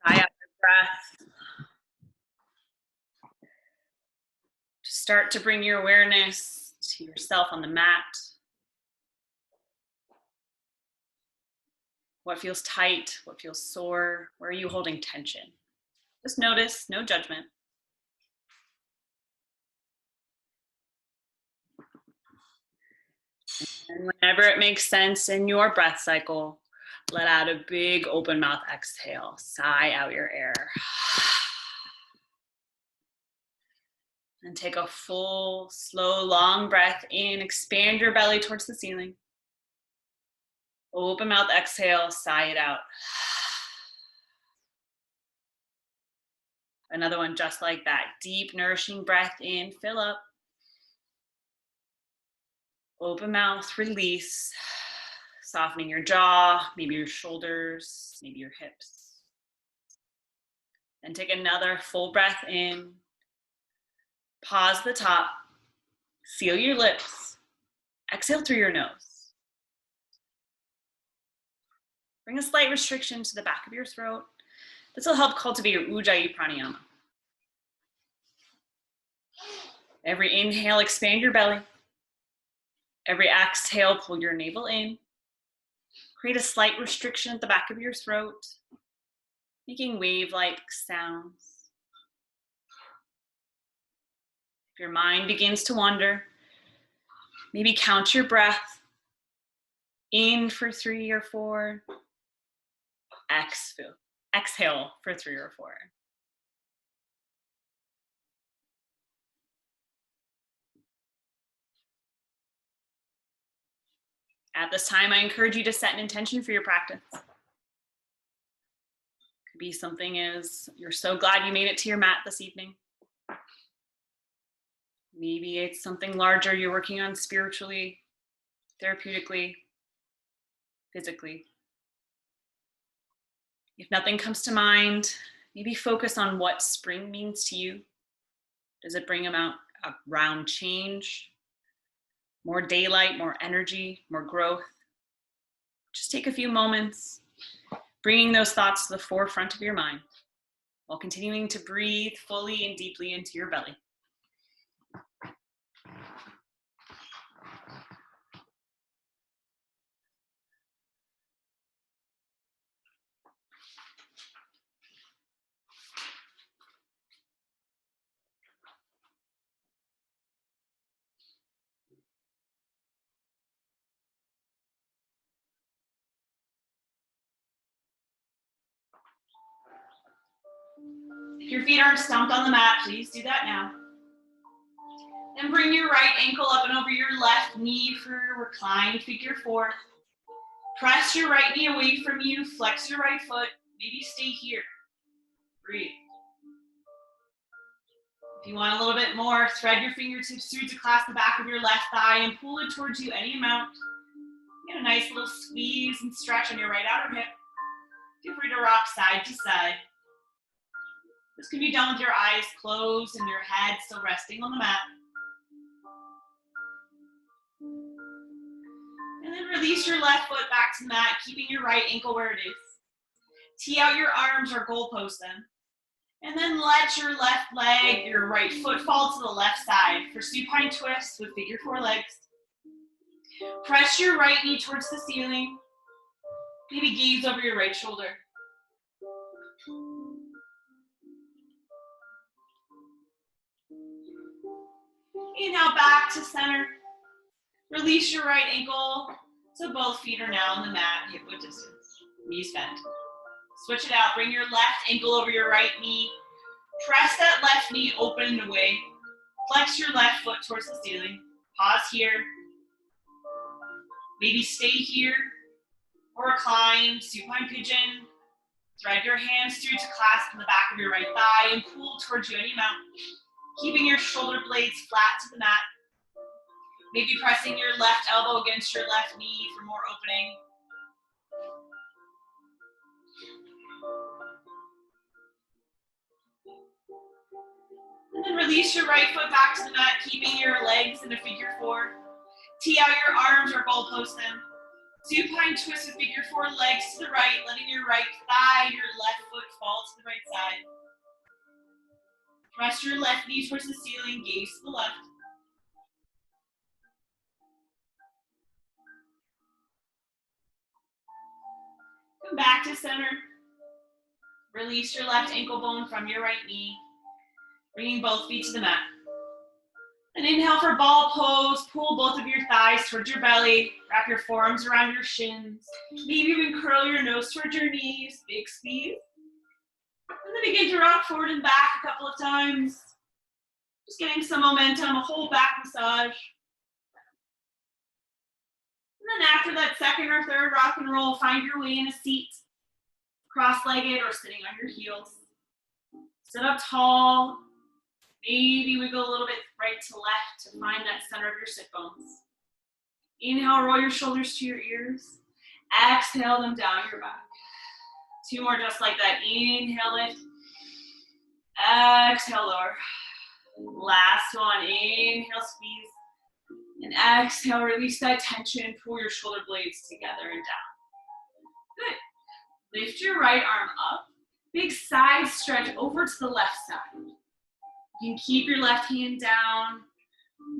High out your breath. Just start to bring your awareness to yourself on the mat. What feels tight? What feels sore? Where are you holding tension? Just notice, no judgment. And whenever it makes sense in your breath cycle, let out a big open mouth exhale. Sigh out your air. And take a full, slow, long breath in. Expand your belly towards the ceiling. Open mouth exhale, sigh it out. Another one just like that. Deep, nourishing breath in, fill up. Open mouth, release. Softening your jaw, maybe your shoulders, maybe your hips. Then take another full breath in. Pause the top. Seal your lips. Exhale through your nose. Bring a slight restriction to the back of your throat. This will help cultivate your Ujjayi pranayama. Every inhale, expand your belly. Every exhale, pull your navel in. Create a slight restriction at the back of your throat, making wave-like sounds. If your mind begins to wander, maybe count your breath. In for 3 or 4. Exhale for 3 or 4. At this time, I encourage you to set an intention for your practice. Could be something as you're so glad you made it to your mat this evening. Maybe it's something larger you're working on spiritually, therapeutically, physically. If nothing comes to mind, maybe focus on what spring means to you. Does it bring about around change? More daylight, more energy, more growth? Just take a few moments, bringing those thoughts to the forefront of your mind while continuing to breathe fully and deeply into your belly. If your feet aren't stomped on the mat, please do that now. Then bring your right ankle up and over your left knee for reclined figure 4. Press your right knee away from you, flex your right foot, maybe stay here. Breathe. If you want a little bit more, thread your fingertips through to clasp the back of your left thigh and pull it towards you any amount. Get a nice little squeeze and stretch on your right outer hip. Feel free to rock side to side. This can be done with your eyes closed and your head still resting on the mat. And then release your left foot back to the mat, keeping your right ankle where it is. Tee out your arms or goalpost them. And then let your left leg, your right foot fall to the left side for supine twist with figure 4 legs. Press your right knee towards the ceiling. Maybe gaze over your right shoulder. Inhale back to center. Release your right ankle so both feet are now on the mat, hip width distance, knees bent. Switch it out. Bring your left ankle over your right knee. Press that left knee open and away. Flex your left foot towards the ceiling. Pause here. Maybe stay here or recline, supine pigeon. Thread your hands through to clasp in the back of your right thigh and pull towards you any amount. Keeping your shoulder blades flat to the mat. Maybe pressing your left elbow against your left knee for more opening. And then release your right foot back to the mat, keeping your legs in a figure 4. Tee out your arms or goalpost them. Supine twist with figure 4 legs to the right, letting your right thigh, your left foot fall to the Press your left knee towards the ceiling, gaze to the left. Come back to center. Release your left ankle bone from your right knee, bringing both feet to the mat. And inhale for ball pose. Pull both of your thighs towards your belly. Wrap your forearms around your shins. Maybe even curl your nose towards your knees. Big squeeze. And then begin to rock forward and back a couple of times. Just getting some momentum, a whole back massage. And then after that second or third rock and roll, find your way in a seat. Cross-legged or sitting on your heels. Sit up tall. Maybe wiggle a little bit right to left to find that center of your sit bones. Inhale, roll your shoulders to your ears. Exhale them down your back. 2 more just like that. Inhale, lift. Exhale, lower. Last one. Inhale, squeeze. And exhale, release that tension. Pull your shoulder blades together and down. Good. Lift your right arm up. Big side stretch over to the left side. You can keep your left hand down.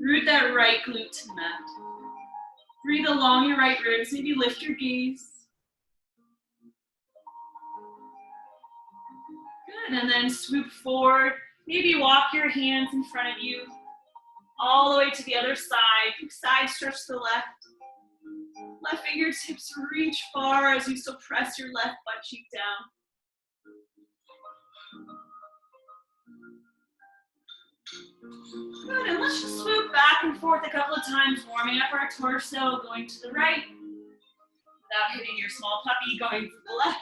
Root that right glute to the mat. Breathe along your right ribs. Maybe lift your gaze. Good, and then swoop forward. Maybe walk your hands in front of you. All the way to the other side. Big side stretch to the left. Left fingertips reach far as you still press your left butt cheek down. Good, and let's just swoop back and forth a couple of times, warming up our torso, going to the right, without hitting your small puppy, going to the left.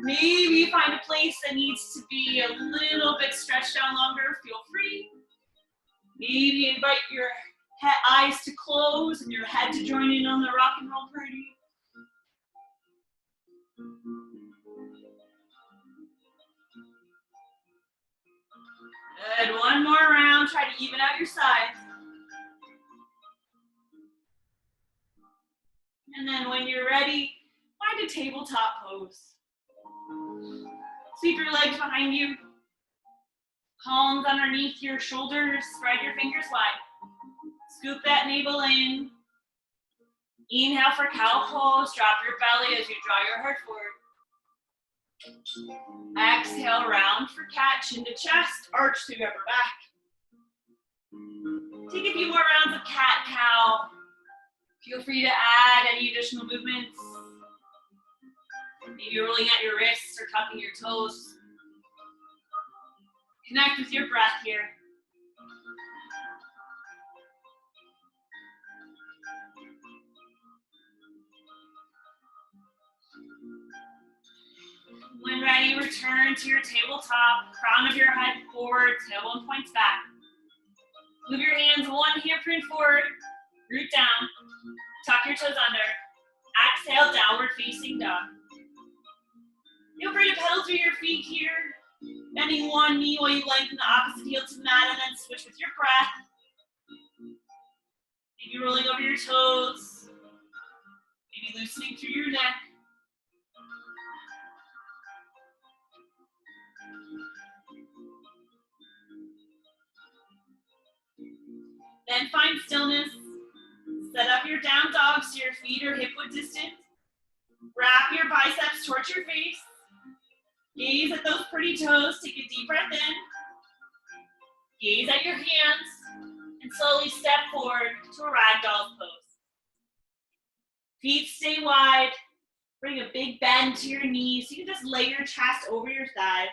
Maybe you find a place that needs to be a little bit stretched out longer, feel free. Maybe invite your eyes to close and your head to join in on the rock and roll party. Good, one more round, try to even out your sides. And then when you're ready, find a tabletop pose. Sweep your legs behind you. Palms underneath your shoulders, spread your fingers wide. Scoop that navel in. Inhale for cow pose, drop your belly as you draw your heart forward. Exhale, round for cat, chin to chest, arch through your upper back. Take a few more rounds of cat, cow. Feel free to add any additional movements. Maybe rolling at your wrists or tucking your toes. Connect with your breath here. When ready, return to your tabletop, crown of your head forward, tailbone points back. Move your hands one handprint forward, root down, tuck your toes under. Exhale, downward facing dog. Feel free to pedal through your feet here, bending one knee while you lengthen the opposite heel to the mat and then switch with your breath. Maybe rolling over your toes, maybe loosening through your neck. Then find stillness. Set up your down dog so your feet are hip width distant. Wrap your biceps towards your face. Gaze at those pretty toes. Take a deep breath in. Gaze at your hands. And slowly step forward to a ragdoll pose. Feet stay wide. Bring a big bend to your knees. You can just lay your chest over your thighs.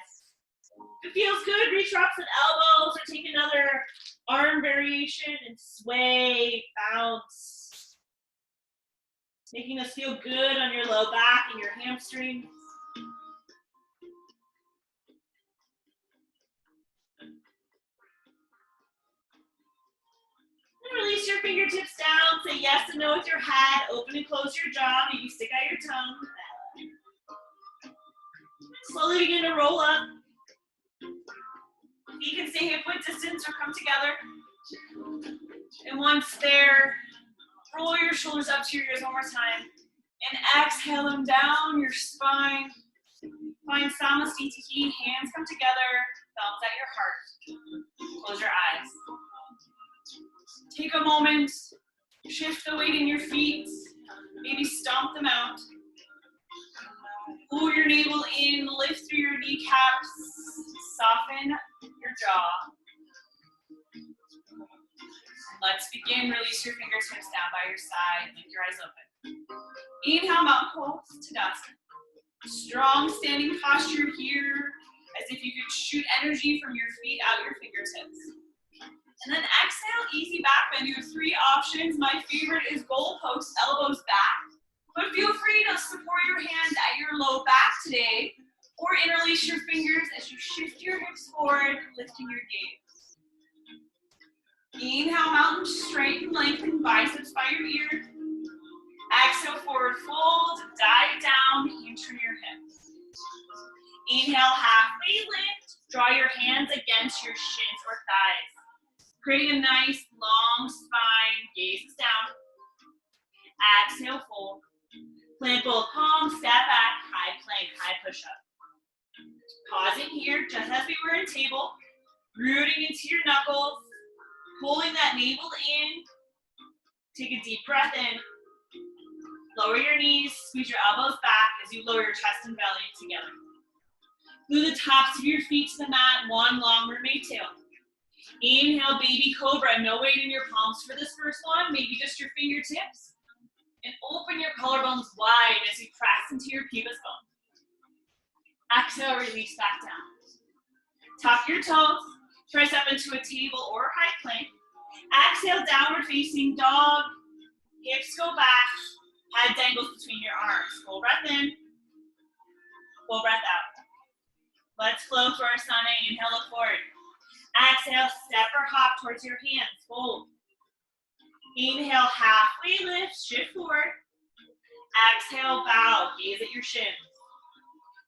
If it feels good, reach for opposite elbows or take another arm variation and sway, bounce. Making us feel good on your low back and your hamstrings. And release your fingertips down. Say yes and no with your head. Open and close your jaw. Maybe stick out your tongue. Slowly begin to roll up. You can stay hip width distance or come together. And once there, roll your shoulders up to your ears one more time. And exhale them down your spine. Find Samasthiti, hands come together, thumbs at your Close your eyes. Take a moment, shift the weight in your feet, maybe stomp them out. Pull your navel in, lift through your kneecaps, soften your jaw. Let's begin. Release your fingertips down by your side. Link your eyes open. Inhale, mountain pose to Tadasana. Strong standing posture here, as if you could shoot energy from your feet out your fingertips. And then exhale, easy back bend. You have three options. My favorite is goalpost, elbows back. But feel free to support your hands at your low back today, or interlace your fingers as you shift your hips forward, lifting your gaze. Inhale, mountain, straighten, lengthen, biceps by your ear. Exhale, forward fold, dive down, hinge your hips. Inhale, halfway lift, draw your hands against your shins or thighs. Creating a nice long spine, gaze is down. Exhale, fold. Plant both palms, step back, high plank, high push-up. Pausing here, just as we were in table, rooting into your knuckles, pulling that navel in. Take a deep breath in. Lower your knees, squeeze your elbows back as you lower your chest and belly together. Glue the tops of your feet to the mat, one long mermaid tail. Inhale, baby cobra, no weight in your palms for this first one, maybe just your fingertips. And open your collarbones wide as you press into your pubic bone. Exhale, release back down. Tuck your toes, press up into a table or high plank. Exhale, downward facing dog. Hips go back, head dangles between your arms. Full breath in, full breath out. Let's flow through our Asana. Inhale, look forward. Exhale, step or hop towards your hands. Fold. Inhale, halfway lift, shift forward. Exhale, bow, gaze at your shins.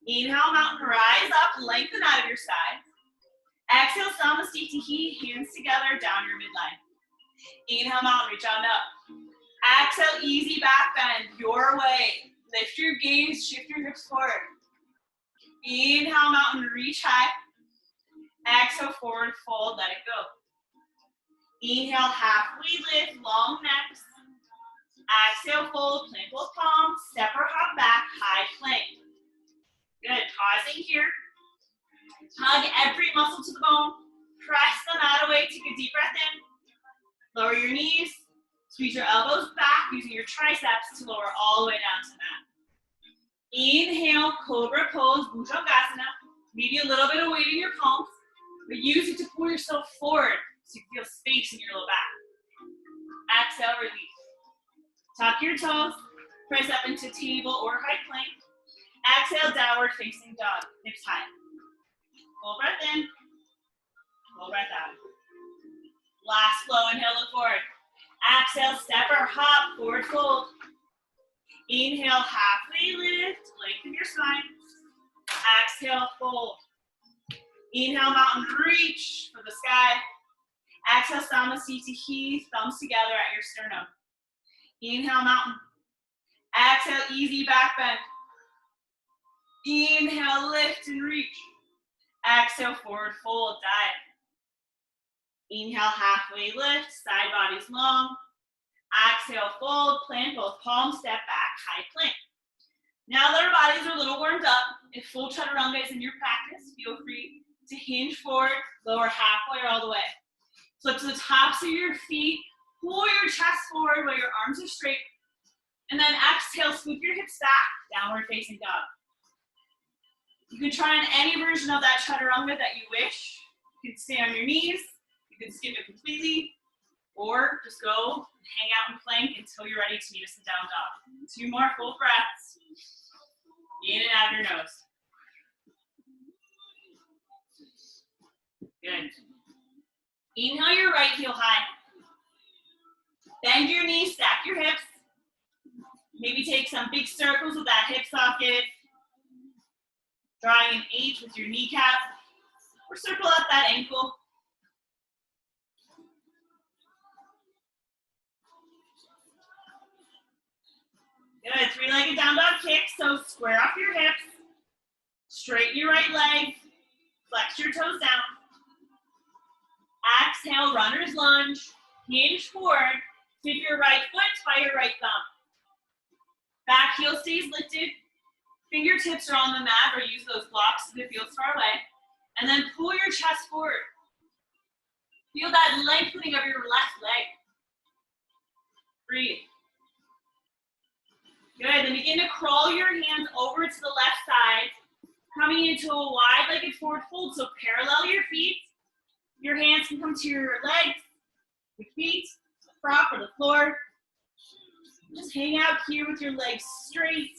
Inhale, mountain, rise up, lengthen out of your sides. Exhale, Samasthiti, hands together, down your midline. Inhale, mountain, reach on up. Exhale, easy back bend, your way. Lift your gaze, shift your hips forward. Inhale, mountain, reach high. Exhale, forward fold, let it go. Inhale, halfway lift, long necks. Exhale, fold, plant both palms, step or hop back, high plank. Good, pausing here. Hug every muscle to the bone. Press the mat away, take a deep breath in. Lower your knees, squeeze your elbows back, using your triceps to lower all the way down to the mat. Inhale, cobra pose, Bhujangasana. Maybe a little bit of weight in your palms, but use it to pull yourself forward so you feel space in your low back. Exhale, release. Tuck your toes, press up into table or high plank. Exhale, downward facing dog, hips high. Full breath in, full breath out. Last flow, inhale, look forward. Exhale, step or hop, forward fold. Inhale, halfway lift, lengthen your spine. Exhale, fold. Inhale, mountain reach for the sky. Exhale, Samasthiti, thumbs together at your sternum. Inhale, mountain. Exhale, easy back bend. Inhale, lift and reach. Exhale, forward fold, dive. Inhale, halfway lift, side body's long. Exhale, fold, plant both palms, step back, high plank. Now that our bodies are a little warmed up, if full chaturanga is in your practice, feel free to hinge forward, lower halfway or all the way. Flip to the tops of your feet, pull your chest forward while your arms are straight, and then exhale, swoop your hips back, downward facing dog. You can try on any version of that chaturanga that you wish. You can stay on your knees, you can skip it completely, or just go and hang out in plank until you're ready to meet us in down dog. 2 more full breaths. In and out of your nose. Good. Inhale your right heel high. Bend your knees, stack your hips. Maybe take some big circles with that hip socket. Drawing an H with your kneecap. Or circle out that ankle. Good, 3-legged down dog kick. So square off your hips. Straighten your right leg. Flex your toes down. Exhale, runner's lunge. Hinge forward. Sweep your right foot by your right thumb. Back heel stays lifted. Fingertips are on the mat, or use those blocks if it feels far away. And then pull your chest forward. Feel that lengthening of your left leg. Breathe. Good, then begin to crawl your hands over to the left side, coming into a wide-legged forward fold, so parallel your feet. Your hands can come to your legs, your feet, the prop or the floor. Just hang out here with your legs straight.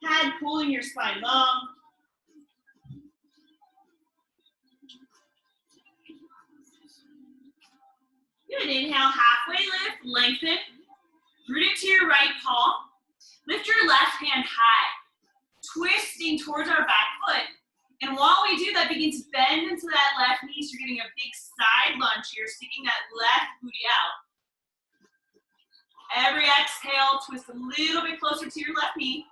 Head pulling your spine long. Good, inhale, halfway lift, lengthen. Root into your right palm. Lift your left hand high, twisting towards our back foot. And while we do that, begin to bend into that left knee. So you're getting a big side lunge here, sticking that left booty out. Every exhale, twist a little bit closer to your left knee.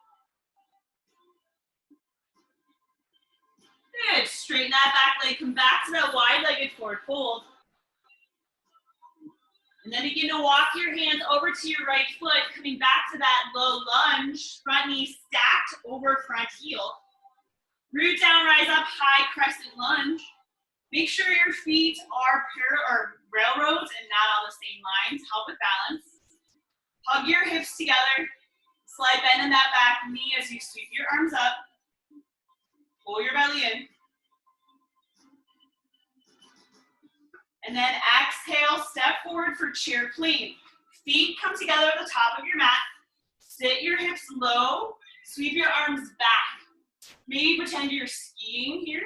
Good, straighten that back leg, come back to that wide-legged forward fold. And then begin to walk your hands over to your right foot, coming back to that low lunge, front knee stacked over front heel. Root down, rise up, high crescent lunge. Make sure your feet are railroads and not on the same lines. Help with balance. Hug your hips together. Slight bend in that back knee as you sweep your arms up. Pull your belly in. And then exhale, step forward for chair plane. Feet come together at the top of your mat. Sit your hips low. Sweep your arms back. Maybe pretend you're skiing here.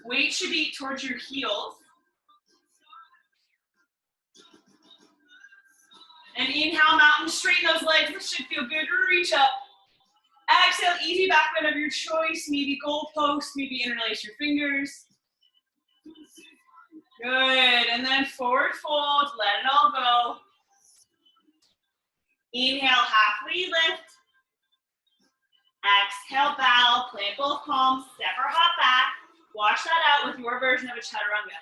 Weight should be towards your heels. And inhale, mountain, straighten those legs. This should feel good. Reach up. Exhale, easy back bend of your choice. Maybe goalpost, maybe interlace your fingers. Good, and then forward fold, let it all go. Inhale, halfway lift. Exhale, bow, plant both palms, step or hop back. Wash that out with your version of a chaturanga.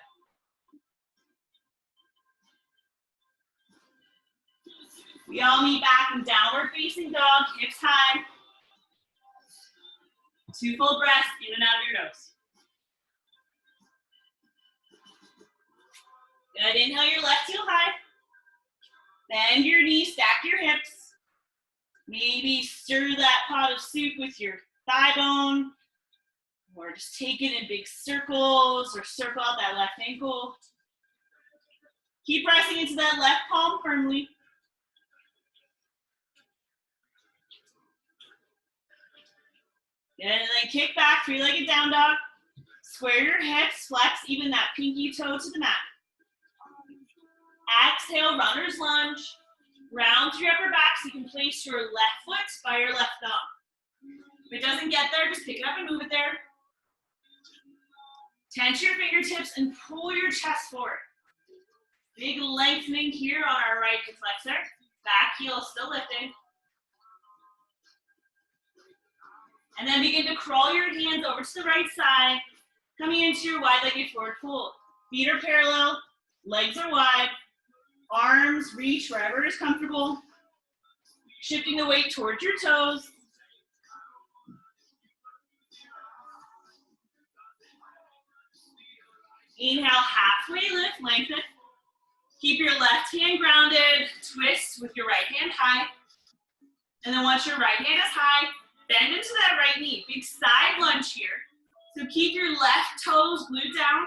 We all meet back in downward facing dog, hips high. 2 full breaths in and out of your nose. Good, inhale your left heel high. Bend your knees, stack your hips. Maybe stir that pot of soup with your thigh bone. Or just take it in big circles or circle out that left ankle. Keep pressing into that left palm firmly. And then kick back, 3-legged down dog. Square your hips, flex even that pinky toe to the mat. Exhale, runner's lunge. Round through your upper back so you can place your left foot by your left thumb. If it doesn't get there, just pick it up and move it there. Tense your fingertips and pull your chest forward. Big lengthening here on our right hip flexor. Back heel still lifting. And then begin to crawl your hands over to the right side, coming into your wide-legged forward fold. Feet are parallel, legs are wide, arms reach wherever is comfortable. Shifting the weight towards your toes. Inhale, halfway lift, lengthen. Keep your left hand grounded, twist with your right hand high. And then once your right hand is high, bend into that right knee. Big side lunge here. So keep your left toes glued down.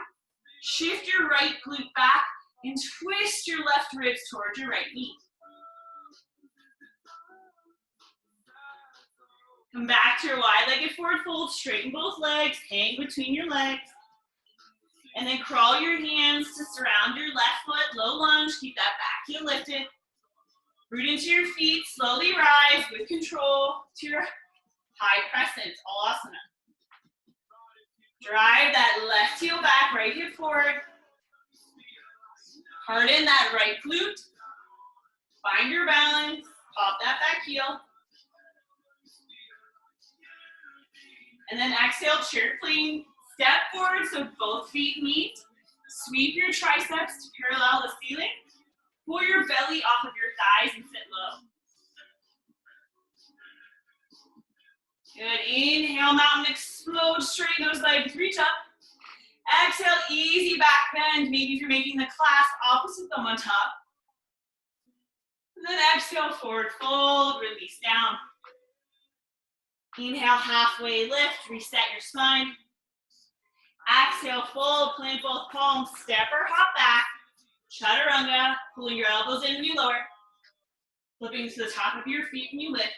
Shift your right glute back and twist your left ribs towards your right knee. Come back to your wide-legged forward fold. Straighten both legs. Hang between your legs. And then crawl your hands to surround your left foot. Low lunge. Keep that back heel lifted. Root into your feet. Slowly rise with control to your high crescent, Alasana. Drive that left heel back, right hip forward. Harden that right glute. Find your balance. Pop that back heel. And then exhale, chair clean. Step forward so both feet meet. Sweep your triceps to parallel the ceiling. Pull your belly off of your thighs and sit low. Good, inhale, mountain, explode, straighten those legs, reach up. Exhale, easy back bend. Maybe if you're making the clasp, opposite thumb on top. And then exhale, forward fold, release down. Inhale, halfway lift, reset your spine. Exhale, fold, plant both palms, step or hop back. Chaturanga, pulling your elbows in when you lower. Flipping to the top of your feet when you lift.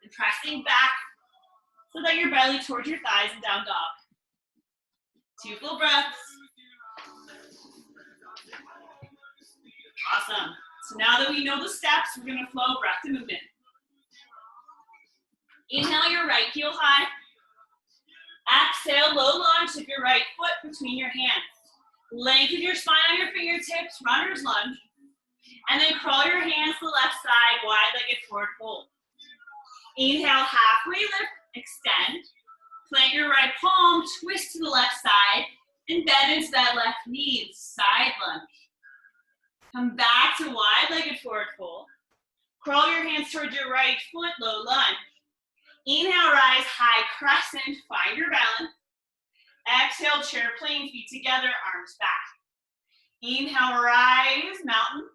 And pressing back so that your belly towards your thighs and down dog. 2 full breaths. Awesome. So now that we know the steps, we're going to flow breath to movement. Inhale your right heel high. Exhale, low lunge with your right foot between your hands. Lengthen your spine on your fingertips, runner's lunge. And then crawl your hands to the left side, wide-legged forward fold. Inhale, halfway lift, extend. Plant your right palm, twist to the left side, and bend into that left knee, side lunge. Come back to wide-legged forward fold. Crawl your hands towards your right foot, low lunge. Inhale, rise, high crescent, find your balance. Exhale, chair plane, feet together, arms back. Inhale, rise, mountain.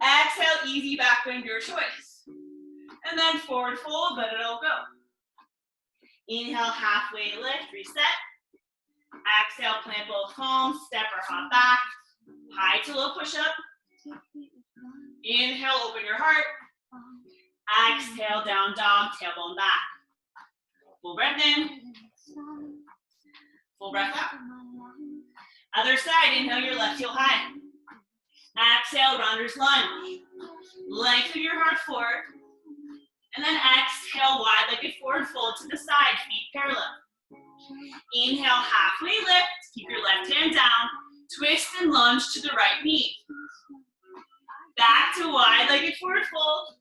Exhale, easy back bend, your choice. And then forward fold, let it all go. Inhale, halfway lift, reset. Exhale, plant both palms, step or hop back. High to low push up. Inhale, open your heart. Exhale, down dog, tailbone back. Full breath in. Full breath out. Other side, inhale your left heel high. Exhale, runner's lunge. Lengthen your heart forward. And then exhale, wide-legged forward fold to the side, feet parallel. Inhale, halfway lift. Keep your left hand down. Twist and lunge to the right knee. Back to wide-legged forward fold.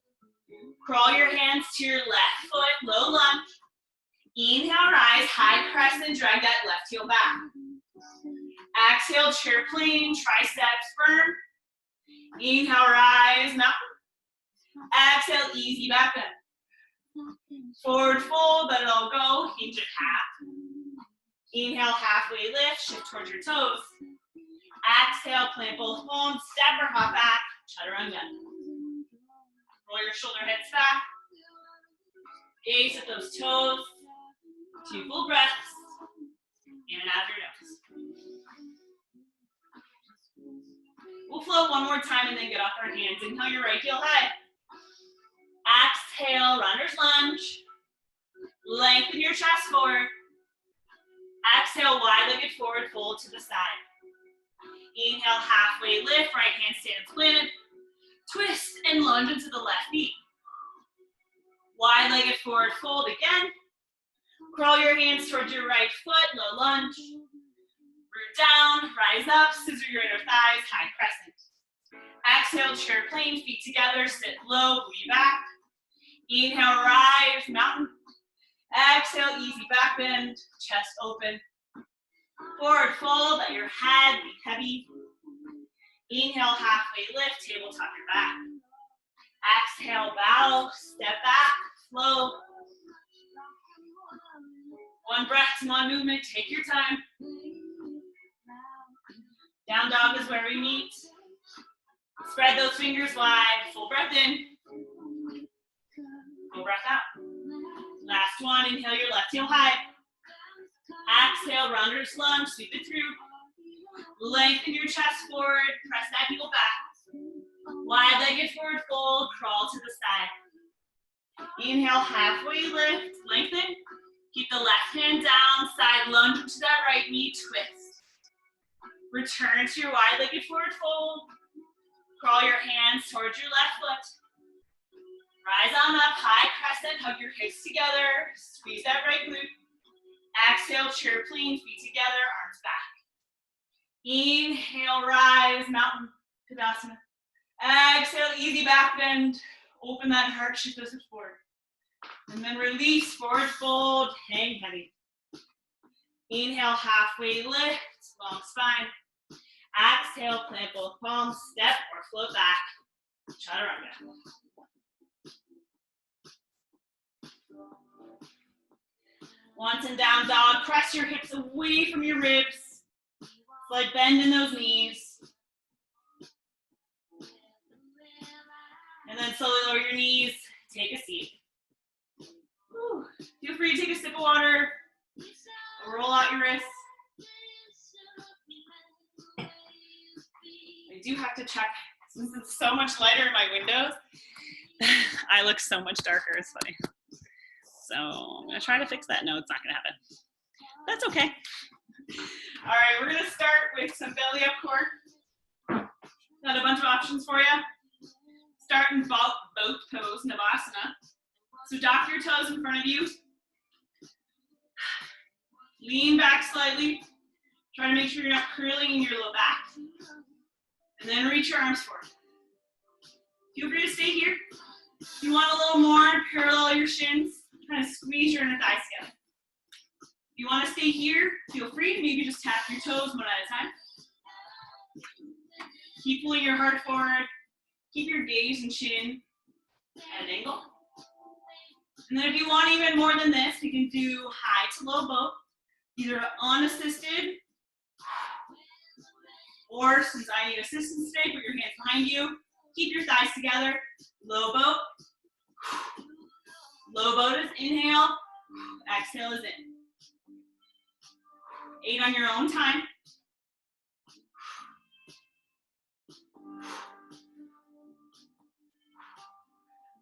Crawl your hands to your left foot, low lunge. Inhale, rise, high crescent, drag that left heel back. Exhale, chair plane, triceps firm. Inhale, rise, mountain. Exhale, easy back bend. Forward fold, let it all go, hinge at half. Inhale, halfway lift, shift towards your toes. Exhale, plant both palms, step or hop back, chaturanga. Roll your shoulder heads back. Gaze at those toes. 2 full breaths. In and out of your nose. We'll flow one more time and then get off our hands. Inhale your right heel high. Exhale, runner's lunge. Lengthen your chest forward. Exhale, wide-legged forward fold to the side. Inhale, halfway lift, right hand stands planted. Twist and lunge into the left knee. Wide-legged forward fold again. Crawl your hands towards your right foot, low lunge. Root down, rise up, scissor your inner thighs, high crescent. Exhale, chair plane, feet together, sit low, booty back. Inhale, rise, mountain. Exhale, easy back bend, chest open. Forward fold, let your head be heavy. Inhale, halfway lift, tabletop your back. Exhale, bow, step back, flow. One breath to one movement, take your time. Down dog is where we meet. Spread those fingers wide, full breath in. Full breath out. Last one, inhale your left heel high. Exhale, runner's lunge, sweep it through. Lengthen your chest forward, press that heel back. Wide-legged forward fold, crawl to the side. Inhale, halfway lift, lengthen. Keep the left hand down, side lunge into that right knee, twist. Return to your wide-legged forward fold. Crawl your hands towards your left foot. Rise on up, high crescent, hug your hips together, squeeze that right glute. Exhale, chair plane, feet together, arms back. Inhale, rise, mountain, Tadasana. Exhale, easy back bend, open that heart, shift those hips forward. And then release, forward fold, hang heavy. Inhale, halfway lift, long spine. Exhale, plant both palms, step or float back. Chaturanga. Once in down dog, press your hips away from your ribs. Slight bend in those knees. And then slowly lower your knees, take a seat. Whew. Feel free to take a sip of water, roll out your wrists. I do have to check, since it's so much lighter in my windows, I look so much darker, it's funny. So I'm gonna try to fix that. No, it's not gonna happen. That's okay. All right, we're gonna start with some belly up core. Got a bunch of options for you. Start in both pose, Navasana. So dock your toes in front of you. Lean back slightly. Try to make sure you're not curling in your low back. And then reach your arms forward. Feel free to stay here. If you want a little more, parallel your shins. Kind of squeeze your inner thighs together. If you want to stay here, feel free to maybe just tap your toes one at a time. Keep pulling your heart forward. Keep your gaze and chin at an angle. And then if you want even more than this, you can do high to low boat, either unassisted, or since I need assistance today, put your hands behind you. Keep your thighs together. Low boat. Low boat is inhale. Exhale is in. 8 on your own time.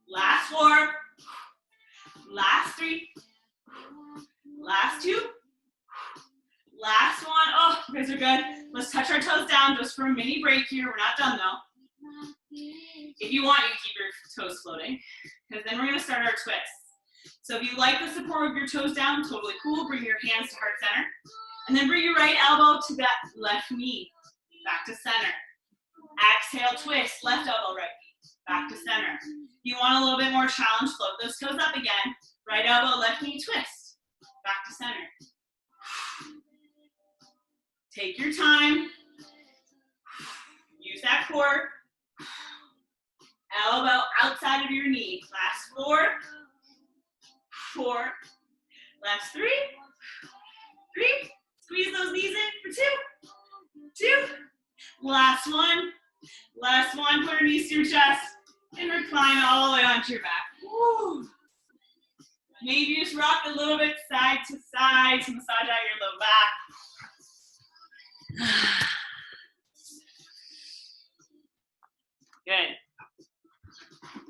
Last 4. Last 3. Last 2. Last 1. Oh, you guys are good. Let's touch our toes down just for a mini break here. We're not done though. If you want, you can keep your toes floating, because then we're going to start our twists. So if you like the support of your toes down, totally cool. Bring your hands to heart center. And then bring your right elbow to that left knee. Back to center. Exhale, twist. Left elbow, right knee. Back to center. If you want a little bit more challenge, float those toes up again. Right elbow, left knee, twist. Back to center. Take your time. Use that core. Elbow outside of your knee. Last 4. 4. Last 3. 3. Squeeze those knees in for 2. 2. Last 1. Last 1. Put your knees to your chest and recline all the way onto your back. Woo. Maybe just rock a little bit side to side to massage out your low back. Good.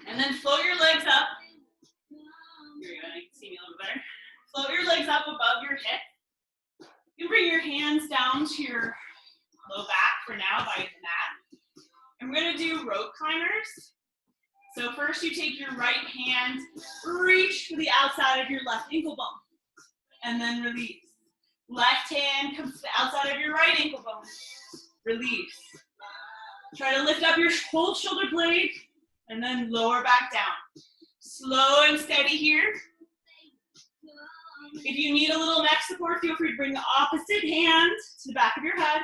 And then float your legs up. Here we go, you can see me a little better. Float your legs up above your hip. You bring your hands down to your low back for now by the mat. And we're gonna do rope climbers. So first you take your right hand, reach for the outside of your left ankle bone, and then release. Left hand comes to the outside of your right ankle bone, release. Try to lift up your whole shoulder blade, and then lower back down. Slow and steady here. If you need a little neck support, feel free to bring the opposite hand to the back of your head.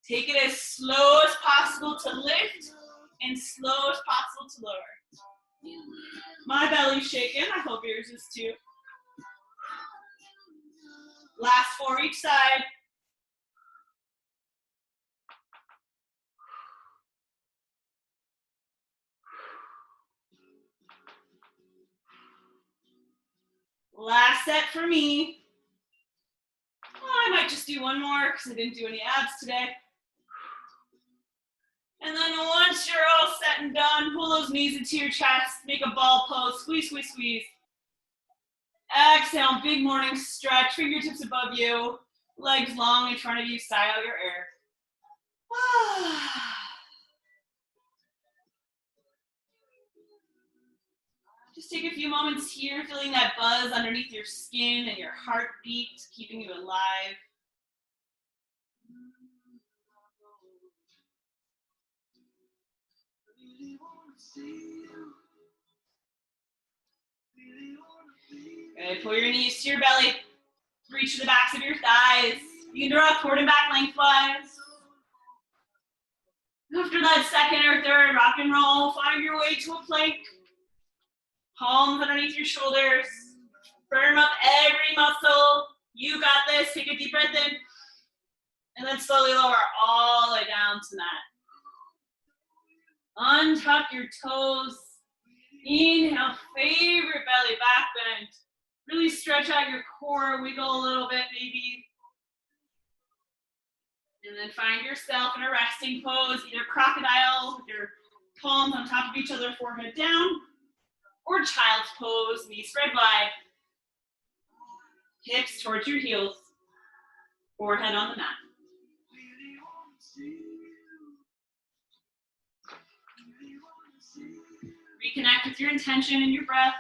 Take it as slow as possible to lift and slow as possible to lower. My belly's shaking. I hope yours is too. Last 4 each side. Last set for me. Oh, I might just do one more because I didn't do any abs today. And then once you're all set and done, pull those knees into your chest, make a ball pose, squeeze, squeeze, squeeze. Exhale, big morning stretch, fingertips above you, legs long in front of you, sigh out your air. Just take a few moments here, feeling that buzz underneath your skin and your heartbeat, keeping you alive. Good. Pull your knees to your belly. Reach to the backs of your thighs. You can draw forward and back lengthwise. After that second or third rock and roll, find your way to a plank. Palms underneath your shoulders. Firm up every muscle. You got this. Take a deep breath in. And then slowly lower all the way down to mat. Untuck your toes. Inhale, favorite belly back bend. Really stretch out your core, wiggle a little bit maybe. And then find yourself in a resting pose, either crocodile with your palms on top of each other, forehead down, or child's pose, knees spread wide. Hips towards your heels, forehead on the mat. Reconnect with your intention and your breath.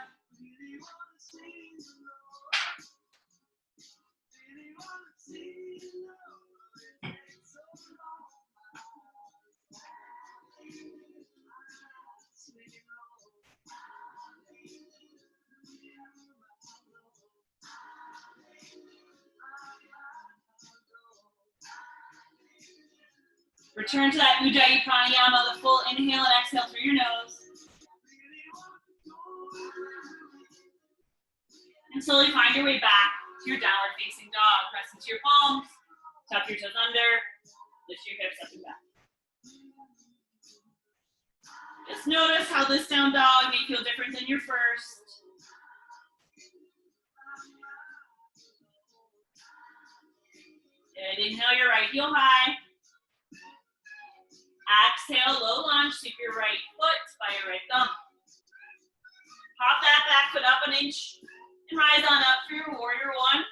Return to that Ujjayi Pranayama, the full inhale and exhale through your nose. And slowly find your way back to your downward facing dog. Press into your palms, tuck your toes under, lift your hips up and back. Just notice how this down dog may feel different than your first. Good. Inhale your right heel high. Exhale, low lunge, sweep your right foot by your right thumb. Pop that back foot up an inch and rise on up for your warrior one.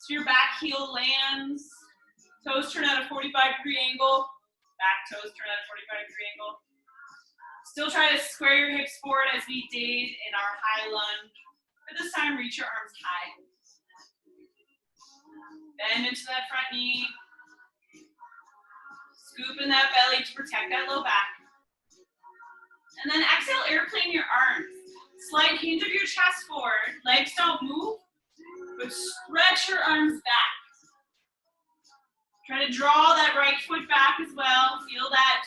So your back heel lands, toes turn at a 45-degree angle, back toes turn at a 45-degree angle. Still try to square your hips forward as we did in our high lunge, but this time reach your arms high. Bend into that front knee. Scoop in that belly to protect that low back. And then exhale, airplane your arms. Slight hinge of your chest forward. Legs don't move, but stretch your arms back. Try to draw that right foot back as well. Feel that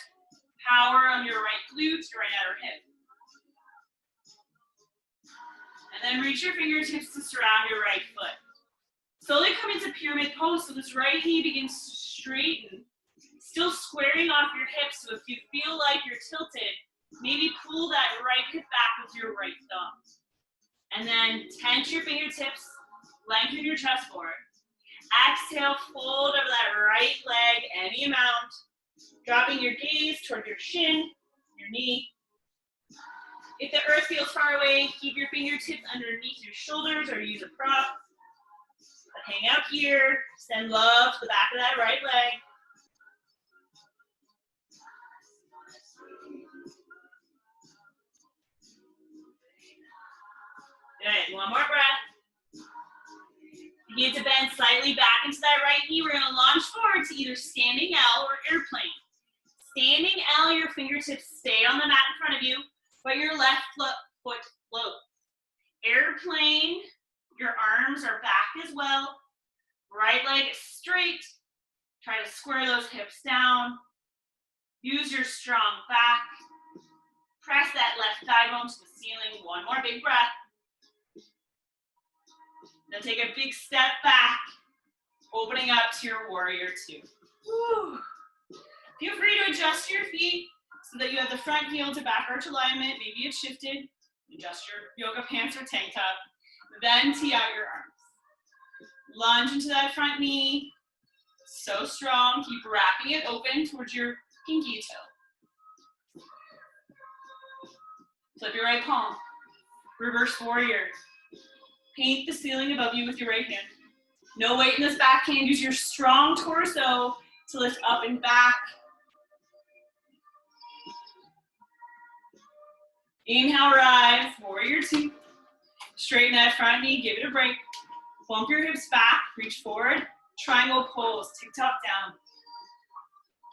power on your right glute, your right outer hip. And then reach your fingertips to surround your right foot. Slowly come into pyramid pose so this right knee begins to straighten. Still squaring off your hips, so if you feel like you're tilted, maybe pull that right hip back with your right thumb. And then tense your fingertips, lengthen your chest forward. Exhale, fold over that right leg any amount, dropping your gaze toward your shin, your knee. If the earth feels far away, keep your fingertips underneath your shoulders or use a prop. But hang out here, send love to the back of that right leg. Good, one more breath. Begin to bend slightly back into that right knee. We're gonna launch forward to either standing L or airplane. Standing L, your fingertips stay on the mat in front of you, but your left foot floats. Airplane, your arms are back as well. Right leg is straight. Try to square those hips down. Use your strong back. Press that left thigh bone to the ceiling. One more big breath. Then take a big step back, opening up to your warrior two. Woo. Feel free to adjust your feet so that you have the front heel to back arch alignment. Maybe it's shifted. Adjust your yoga pants or tank top. Then tee out your arms. Lunge into that front knee. So strong. Keep wrapping it open towards your pinky toe. Flip your right palm. Reverse warrior. Paint the ceiling above you with your right hand. No weight in this back hand. Use your strong torso to lift up and back. Inhale, rise, warrior two. Straighten that front knee, give it a break. Bump your hips back, reach forward. Triangle pose, tick-tock down.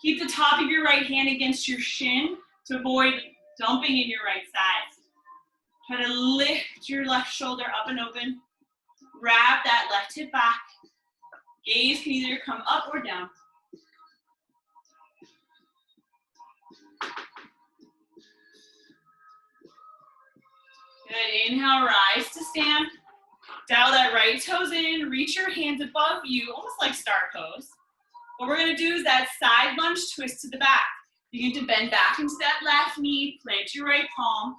Keep the top of your right hand against your shin to avoid dumping in your right side. Try to lift your left shoulder up and open. Grab that left hip back. Gaze can either come up or down. Good, inhale, rise to stand. Dial that right toes in, reach your hands above you, almost like star pose. What we're gonna do is that side lunge twist to the back. Begin to bend back into that left knee, plant your right palm,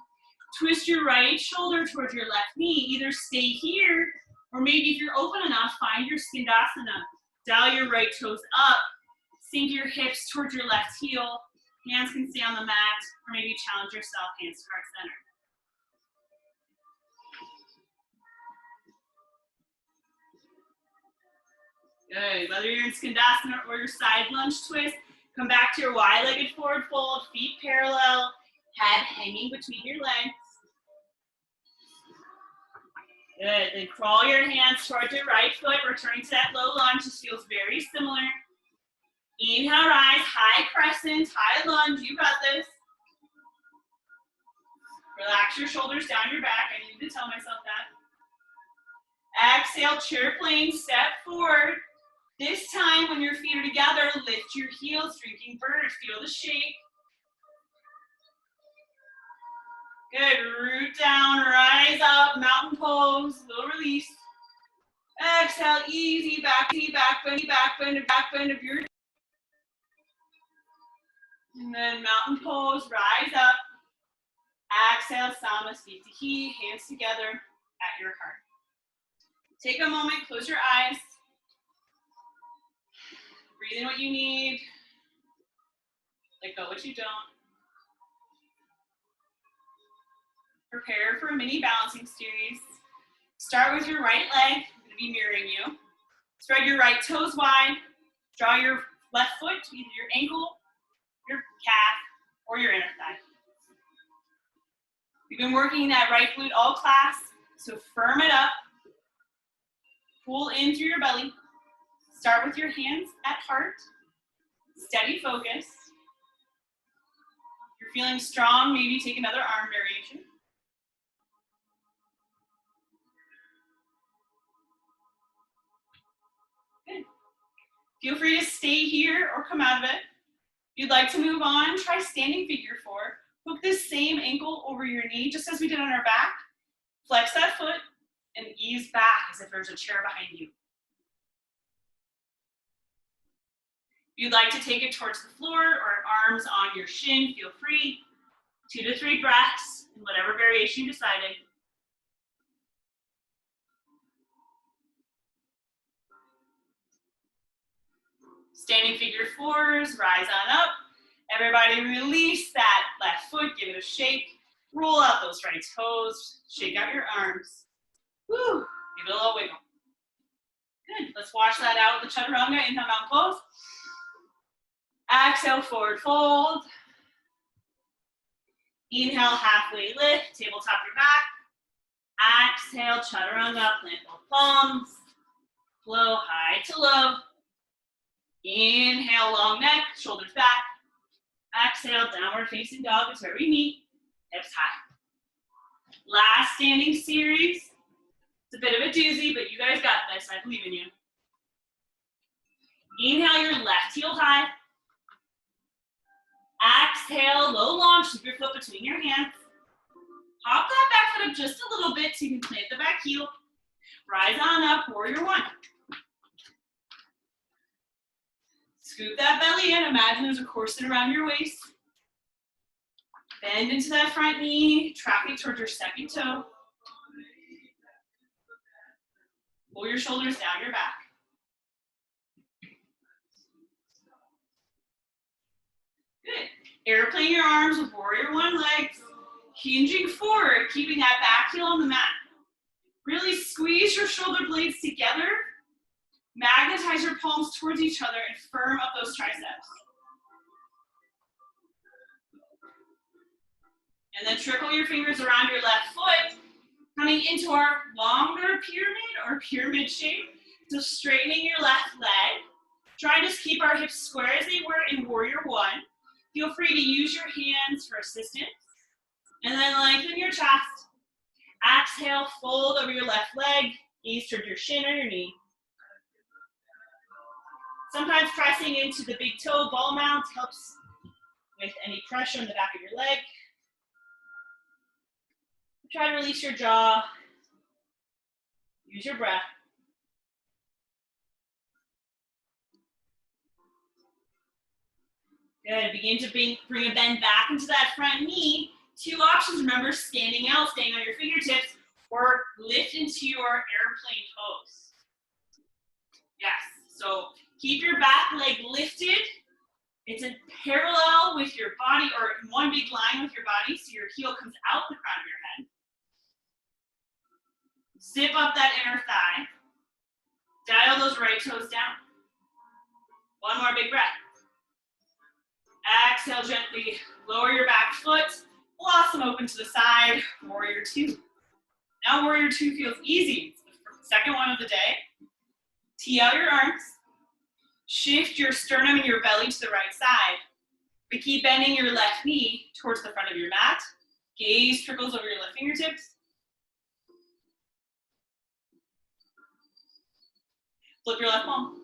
twist your right shoulder towards your left knee. Either stay here, or maybe if you're open enough, find your skandasana. Dial your right toes up, sink your hips towards your left heel. Hands can stay on the mat, or maybe challenge yourself, hands to heart center. Good, whether you're in skandasana or your side lunge twist, come back to your wide-legged forward fold, feet parallel, head hanging between your legs. Good, then crawl your hands towards your right foot, returning to that low lunge. This feels very similar. Inhale, rise, high crescent, high lunge, you got this. Relax your shoulders down your back, I need to tell myself that. Exhale, chair plane, step forward. This time, when your feet are together, lift your heels, drinking bird, feel the shake. Good, root down, rise up, mountain pose, little release. Exhale, easy back bend of your. And then mountain pose, rise up. Exhale, Samasthiti, hands together at your heart. Take a moment, close your eyes. Breathe in what you need. Let go what you don't. Prepare for a mini balancing series. Start with your right leg. I'm going to be mirroring you. Spread your right toes wide. Draw your left foot to either your ankle, your calf, or your inner thigh. We've been working that right glute all class, so firm it up. Pull in through your belly. Start with your hands at heart. Steady focus. If you're feeling strong, maybe take another arm variation. Good. Feel free to stay here or come out of it. If you'd like to move on, try standing figure four. Hook this same ankle over your knee, just as we did on our back. Flex that foot and ease back as if there's a chair behind you. If you'd like to take it towards the floor or arms on your shin, feel free. 2 to 3 breaths in whatever variation you decided. Standing figure fours, rise on up. Everybody release that left foot, give it a shake. Roll out those right toes, shake out your arms. Woo, give it a little wiggle. Good, let's wash that out with the chaturanga, inhale, mountain pose. Exhale, forward fold. Inhale, halfway lift, tabletop your back. Exhale, chaturanga, plant both palms. Flow high to low. Inhale, long neck, shoulders back. Exhale, downward facing dog is where we meet. Hips high. Last standing series. It's a bit of a doozy, but you guys got this. I believe in you. Inhale, your left heel high. Exhale, low launch, keep your foot between your hands. Hop that back foot up just a little bit so you can plant the back heel. Rise on up, warrior one. Scoop that belly in, imagine there's a corset around your waist. Bend into that front knee, tracking towards your second toe. Pull your shoulders down your back. Good. Airplane your arms with warrior one legs. Hinging forward, keeping that back heel on the mat. Really squeeze your shoulder blades together. Magnetize your palms towards each other and firm up those triceps. And then trickle your fingers around your left foot, coming into our longer pyramid or pyramid shape. So straightening your left leg. Try to just keep our hips square as they were in warrior one. Feel free to use your hands for assistance. And then lengthen your chest. Exhale, fold over your left leg. Gaze toward your shin or your knee. Sometimes pressing into the big toe ball mount helps with any pressure in the back of your leg. Try to release your jaw. Use your breath. Good. Begin to bring a bend back into that front knee. Two options. Remember, standing out, staying on your fingertips, or lift into your airplane pose. Yes. So keep your back leg lifted. It's in parallel with your body, or in one big line with your body, so your heel comes out the crown of your head. Zip up that inner thigh. Dial those right toes down. One more big breath. Exhale gently, lower your back foot, blossom open to the side, warrior two. Now warrior two feels easy. It's the second one of the day. Tee out your arms. Shift your sternum and your belly to the right side. But keep bending your left knee towards the front of your mat. Gaze trickles over your left fingertips. Flip your left palm.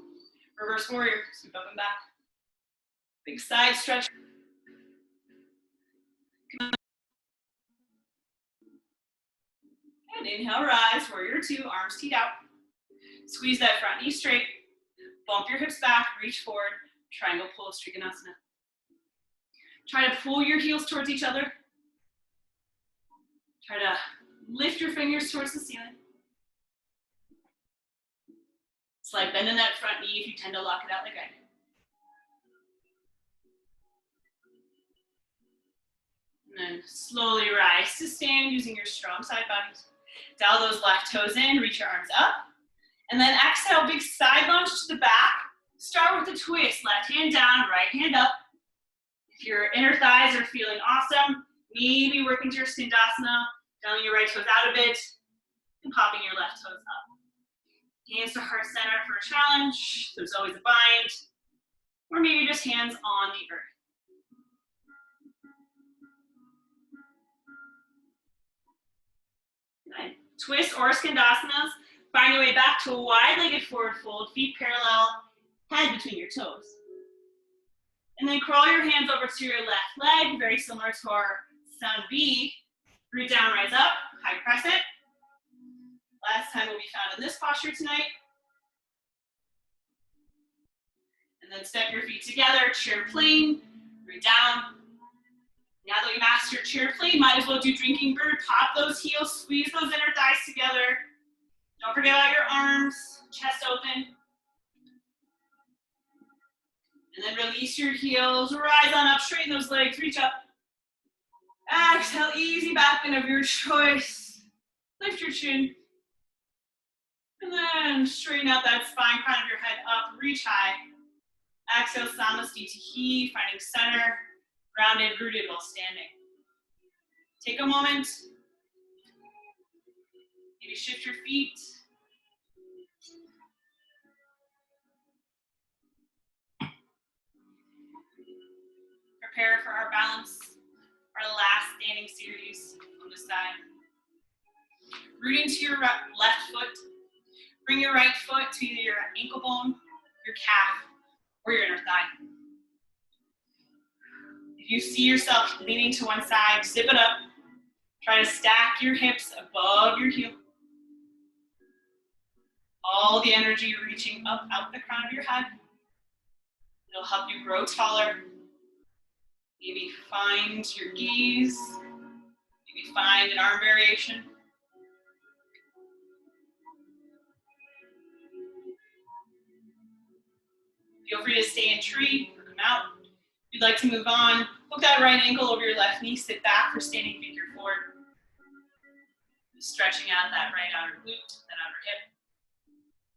Reverse warrior, scoop up and back. Big side stretch. And inhale, rise, warrior two, arms teed out. Squeeze that front knee straight. Bump your hips back, reach forward, triangle pose, Trikonasana. Try to pull your heels towards each other. Try to lift your fingers towards the ceiling. Slight bend in that front knee if you tend to lock it out like I do. And then slowly rise to stand using your strong side bodies. Dial those left toes in, reach your arms up. And then exhale, big side lunge to the back. Start with a twist, left hand down, right hand up. If your inner thighs are feeling awesome, maybe working to your Skandasana, dialing your right toes out a bit, and popping your left toes up. Hands to heart center for a challenge. There's always a bind. Or maybe just hands on the earth. Good. Twist or Skandasanas. Find your way back to a wide-legged forward fold, feet parallel, head between your toes. And then crawl your hands over to your left leg, very similar to our Sun B. Root down, rise up, high crescent. Last time will be found in this posture tonight. And then step your feet together, chair plane, root down. Now that we mastered chair plane, might as well do drinking bird. Pop those heels, squeeze those inner thighs together. Don't forget about your arms, chest open. And then release your heels, rise on up, straighten those legs, reach up. Exhale, easy back bend of your choice. Lift your chin. And then straighten out that spine, crown of your head up, reach high. Exhale, Samastitihi, finding center, grounded, rooted while standing. Take a moment. Maybe shift your feet. Prepare for our balance, our last standing series on this side. Rooting to your left foot. Bring your right foot to either your ankle bone, your calf, or your inner thigh. If you see yourself leaning to one side, zip it up. Try to stack your hips above your heel. All the energy reaching up out the crown of your head. It'll help you grow taller. Maybe find your gaze. Maybe find an arm variation. Feel free to stay in tree or come out. If you'd like to move on, hook that right ankle over your left knee, sit back for standing figure forward. Stretching out that right outer glute, that outer hip.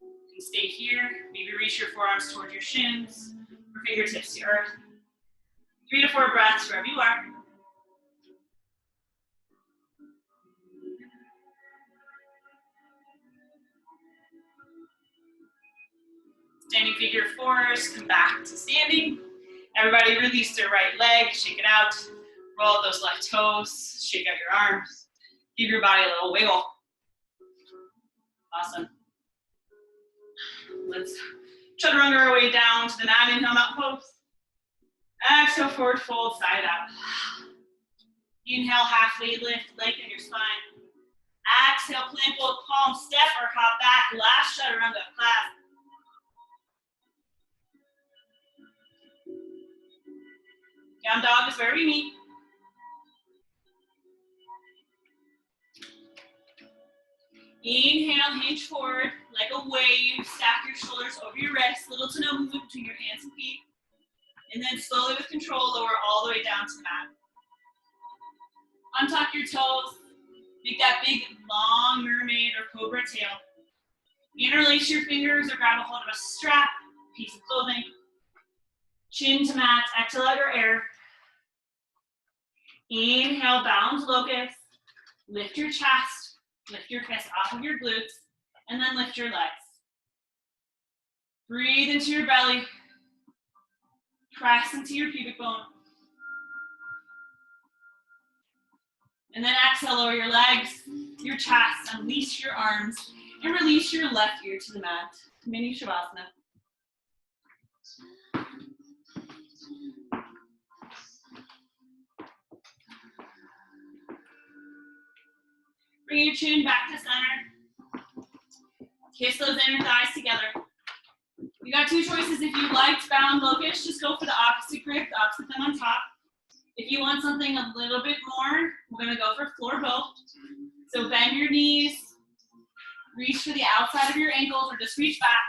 You can stay here, maybe reach your forearms towards your shins, or fingertips to earth. 3 to 4 breaths wherever you are. Standing figure fours, come back to standing. Everybody release their right leg, shake it out. Roll out those left toes, shake out your arms. Give your body a little wiggle. Awesome. Let's chaturanga our way down to the mat. Inhale, mountain pose. Exhale, forward fold, side out. Inhale, halfway lift, lengthen your spine. Exhale, plank both palms, step or hop back. Last chaturanga, clap. Down dog is where we meet. Inhale, hinge forward like a wave. Stack your shoulders over your wrists. Little to no movement between your hands and feet. And then slowly with control, lower all the way down to the mat. Untuck your toes. Make that big, long mermaid or cobra tail. Interlace your fingers or grab a hold of a strap, piece of clothing. Chin to mat, exhale out your air. Inhale, bound locust. Lift your chest, lift your fists off of your glutes, and then lift your legs. Breathe into your belly. Press into your pubic bone. And then exhale, lower your legs, your chest, unleash your arms, and release your left ear to the mat. Mini Shavasana. Bring your chin back to center. Kiss those inner thighs together. You got two choices. If you liked bound locust, just go for the opposite grip, the opposite thumb on top. If you want something a little bit more, we're gonna go for floor bow. So bend your knees, reach for the outside of your ankles or just reach back.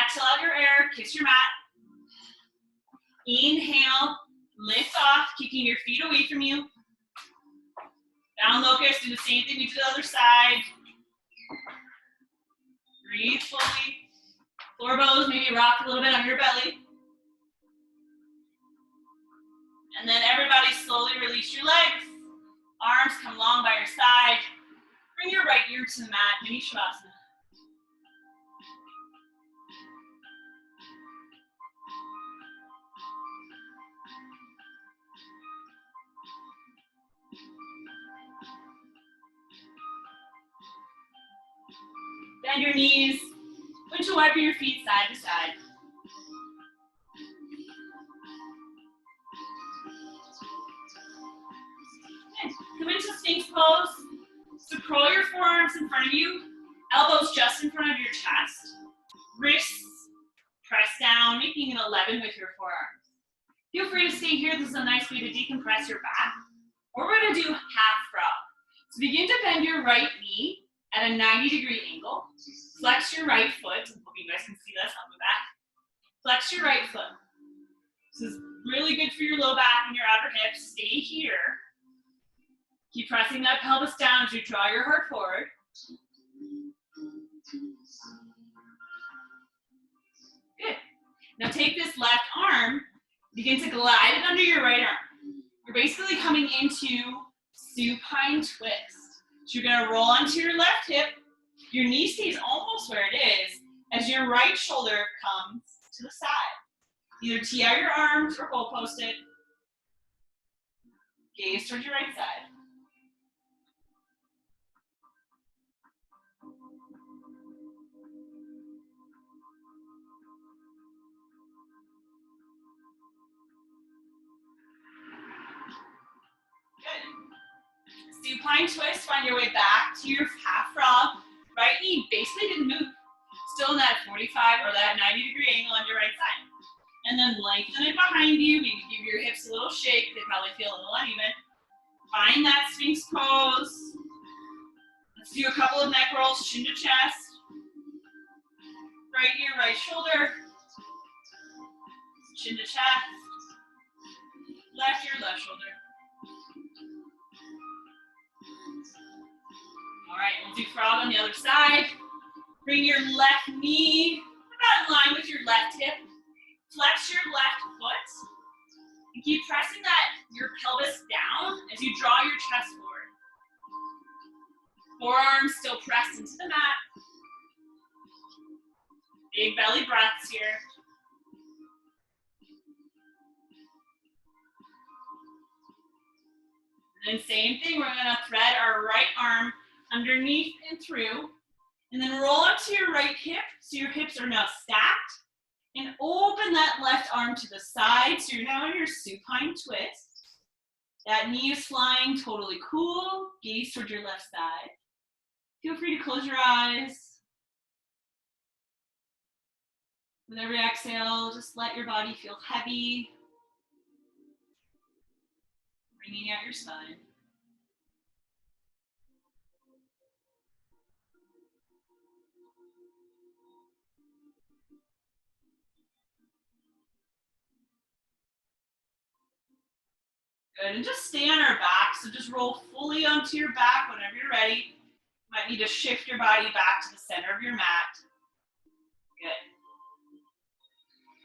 Exhale out your air, kiss your mat. Inhale, lift off, kicking your feet away from you. Down locust, do the same thing we did the other side. Breathe fully. Floor bows, maybe rock a little bit on your belly. And then everybody slowly release your legs. Arms come long by your side. Bring your right ear to the mat, Mini Shavasana. Bend your knees. Windshield wiper your feet side to side. Good. Come into Sphinx pose. So curl your forearms in front of you, elbows just in front of your chest. Wrists press down, making an 11 with your forearms. Feel free to stay here. This is a nice way to decompress your back. Or we're gonna do half frog. So begin to bend your right knee at a 90-degree angle. Flex your right foot. I hope you guys can see this on the back. Flex your right foot. This is really good for your low back and your outer hips. Stay here. Keep pressing that pelvis down as you draw your heart forward. Good. Now take this left arm, begin to glide it under your right arm. You're basically coming into supine twist. So you're gonna roll onto your left hip. Your knee stays almost where it is as your right shoulder comes to the side. Either tee out your arms or goal post it. Gaze towards your right side. Good. Supine twist, find your way back to your half frog. Right knee basically didn't move. Still in that 45 or that 90-degree angle on your right side. And then lengthen it behind you. Maybe give your hips a little shake. They probably feel a little uneven. Find that Sphinx pose. Let's do a couple of neck rolls, chin to chest. Right ear, right shoulder. Chin to chest. Left ear, left shoulder. All right, we'll do frog on the other side. Bring your left knee about in line with your left hip. Flex your left foot. And keep pressing your pelvis down as you draw your chest forward. Forearms still pressed into the mat. Big belly breaths here. And then same thing, we're gonna thread our right arm underneath and through. And then roll up to your right hip, so your hips are now stacked. And open that left arm to the side, so you're now in your supine twist. That knee is flying, totally cool. Gaze towards your left side. Feel free to close your eyes. With every exhale, just let your body feel heavy, bringing out your spine. Good, and just stay on our back, so just roll fully onto your back whenever you're ready. You might need to shift your body back to the center of your mat. Good.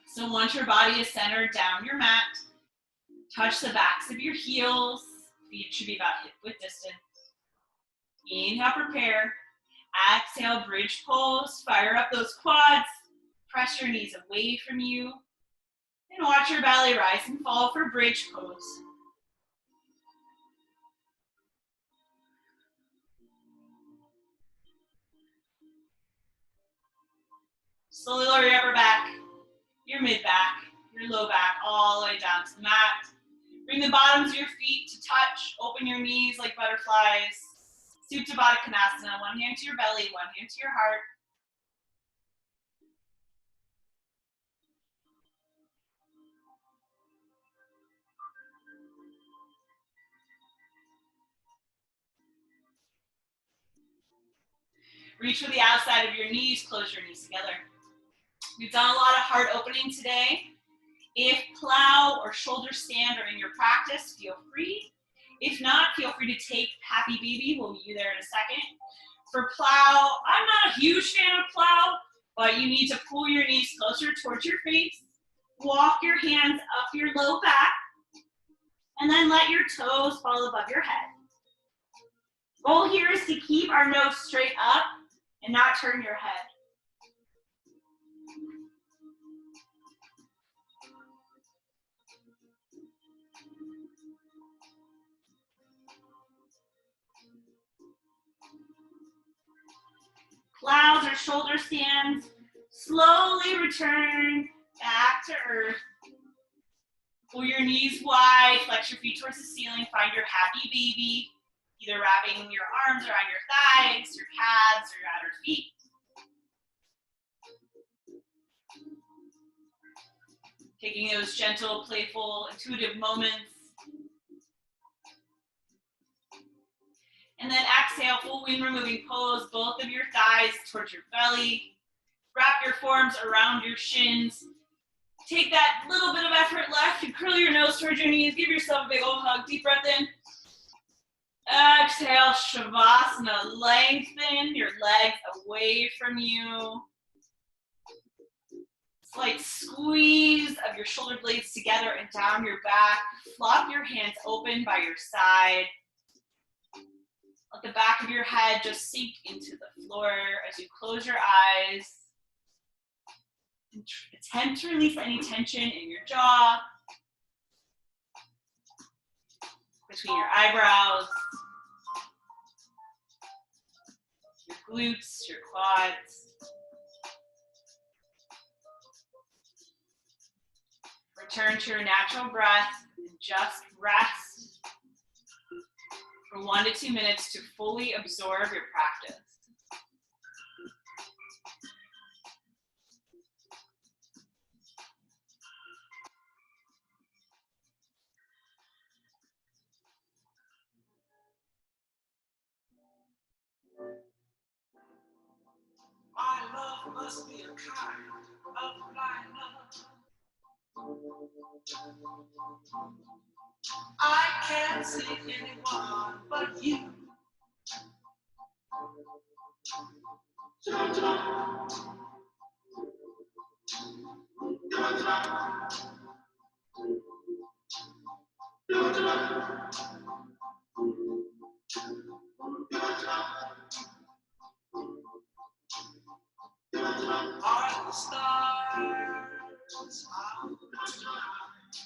So once your body is centered down your mat, touch the backs of your heels. Feet should be about hip width distance. Inhale, prepare. Exhale, bridge pose. Fire up those quads. Press your knees away from you. And watch your belly rise and fall for bridge pose. Slowly lower your upper back, your mid back, your low back, all the way down to the mat. Bring the bottoms of your feet to touch. Open your knees like butterflies. Supta Baddha Konasana. One hand to your belly, one hand to your heart. Reach for the outside of your knees. Close your knees together. We've done a lot of heart opening today. If plow or shoulder stand are in your practice, feel free. If not, feel free to take happy baby. We'll meet you there in a second. For plow, I'm not a huge fan of plow, but you need to pull your knees closer towards your face. Walk your hands up your low back, and then let your toes fall above your head. Goal here is to keep our nose straight up and not turn your head. Plows or shoulder stands, slowly return back to earth. Pull your knees wide, flex your feet towards the ceiling, find your happy baby, either wrapping your arms around your thighs, your calves, or your outer feet. Taking those gentle, playful, intuitive moments. And then exhale, full wind removing pose, both of your thighs towards your belly. Wrap your forearms around your shins. Take that little bit of effort left and curl your nose towards your knees. Give yourself a big old hug. Deep breath in. Exhale, Shavasana. Lengthen your legs away from you. Slight squeeze of your shoulder blades together and down your back. Flop your hands open by your side. Let the back of your head just sink into the floor as you close your eyes. And attempt to release any tension in your jaw, between your eyebrows, your glutes, your quads. Return to your natural breath and just rest for 1 to 2 minutes to fully absorb your practice. My love must be a kind of blind love. I can't see anyone but you. Are the stars out tonight?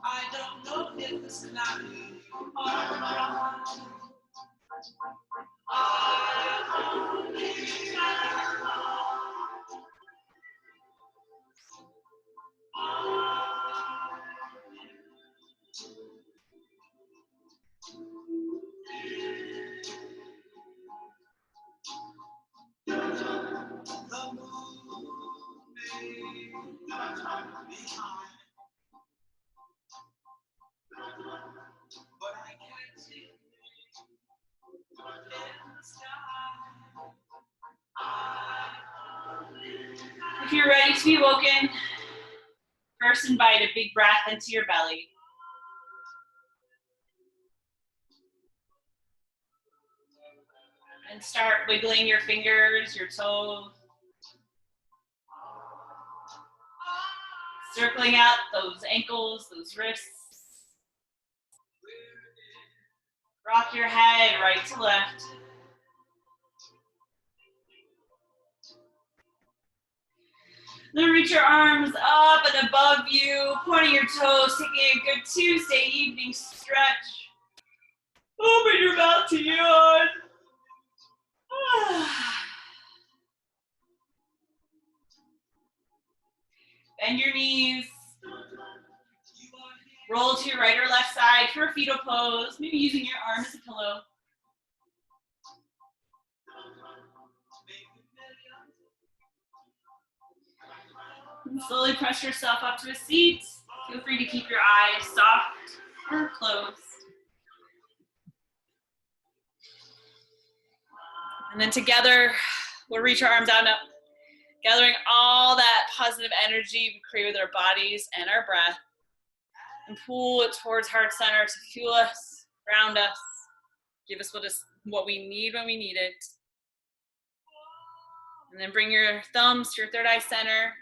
I don't know if it's cloudy or bright. If you're ready to be woken, first invite a big breath into your belly. And start wiggling your fingers, your toes. Circling out those ankles, those wrists. Rock your head right to left. Then reach your arms up and above you, pointing your toes, taking a good Tuesday evening stretch. Open your mouth to yawn. Bend your knees. Roll to your right or left side for a fetal pose, maybe using your arm as a pillow. And slowly press yourself up to a seat. Feel free to keep your eyes soft or closed. And then together, we'll reach our arms out and up, gathering all that positive energy we create with our bodies and our breath, and pull it towards heart center to fuel us, ground us, give us what we need when we need it. And then bring your thumbs to your third eye center,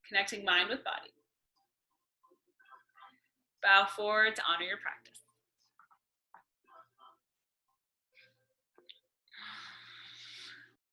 connecting mind with body. Bow forward to honor your practice.